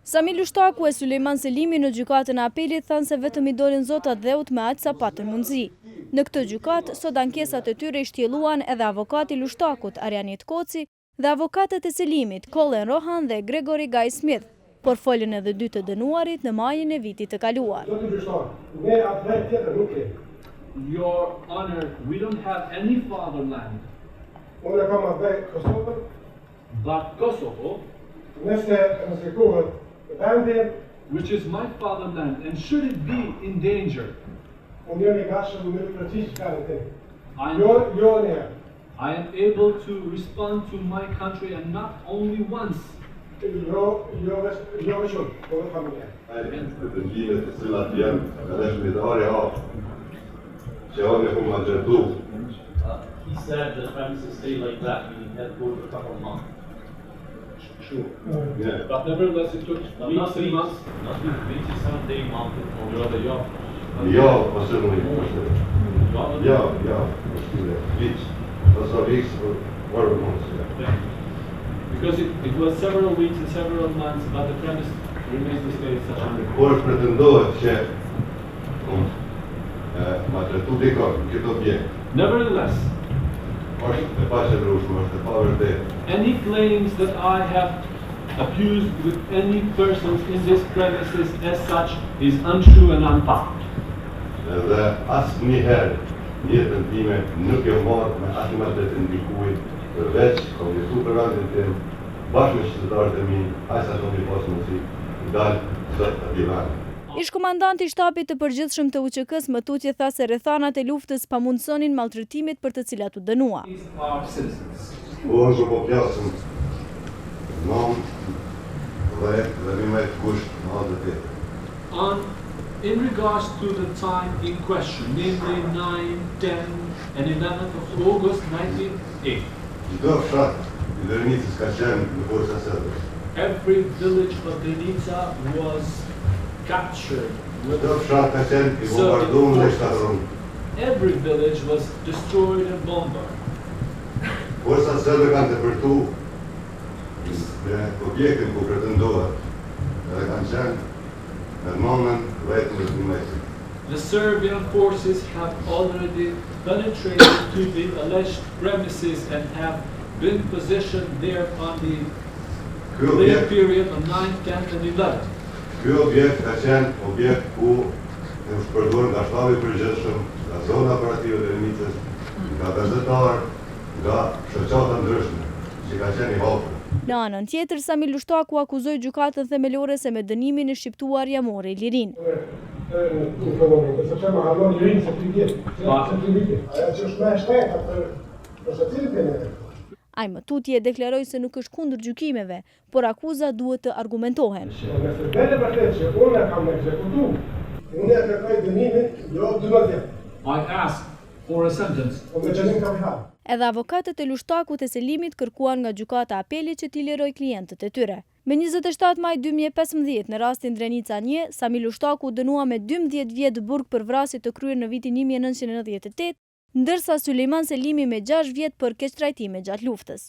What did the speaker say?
Sami Lushtaku e Sulejman Selimi në gjykatën e apelit thanë se vetëm I dolin zotat dheut me aq sa patën mundësi. Në këtë gjykatë, sot ankesat e tyre I shtjelluan edhe avokati Lushtakut, Arjanit Koci, dhe avokatët e Selimit, Colin Rohan dhe Gregory Guy Smith, por folën edhe dy të dënuarit në majin e vitit të kaluar. Your Honor, we don't have any fatherland. But Kosovo, which is my fatherland, and should it be in danger, I am able to respond to my country, and not only once. He said the premises stay like that, meaning he had to go for a couple of months. Sure. Yeah. But nevertheless, it took weeks and months. Not 27-day month. Ja, possibly. Ja. Weeks. Also weeks or months. Yeah. Because it was several weeks and several months, but the premise remains the same. Por pretendohet që ma tretu dikon këtë objekt. Nevertheless, Është e paqëndrueshme, është e pavërtetë. any claims that I have abused with any persons in this premises as such is untrue and unfounded. Dhe asnjëherë në jetën time nuk e marr me asnjë ndikujt përveç konditu për vendin tim, bashkë me qytetarët e mi, aq sa do të pas mundësi dal sot aty vend. Ish-komandanti I shtapit të përgjithshëm të UÇK-s më tutje tha se rrethanat e luftës pamundsonin maltretimet për të cilat u dënua. These are citizens. Unë po flasim nom dhe me kusht në atë tjetër. In regards to the time in question, namely 9, 10, and 11th of August 1980, Çdo fshat I Drenicës ka qenë në forca serbe. every village of Drenica was captured. Çdo fshat ka qenë I bombarduar dhe shtatërruar. Every village was destroyed and bombarded. Forca serbe kanë tepërtu në objektin ku pretendohet dhe kanë qenë në moment vetëm në mesin. The Serbian forces have already penetrated to the alleged premises and have been positioned there on the Ky later objekt, period of 9, 10, and 11. ky objekt ka qenë objekt ku e është përdorur nga shtabi I përgjithshëm, nga zona operative e Drenicës, nga gazetarë, nga shoqata ndryshme, që ka qenë I hapur. Në anën tjetër, Sami Lushtaku akuzoi gjykatën themelore se me dënimin e shqiptuar ja mori lirinë. Ai më tutje deklaroi se nuk është kundër gjykimeve, por akuza duhet të argumentohen. I ask for a sentence. Edhe avokatët e Lushtakut e Selimit kërkuan nga gjykata e apelit që t'i liroj klientët e tyre. Me 27 maj 2015 në rastin Drenica 1, Sami Lushtaku dënua me 12 vjet burg për vrasje të kryer në vitin 1998, ndërsa Sulejman Selimi me 6 vjet për keqtrajtime gjatë luftës.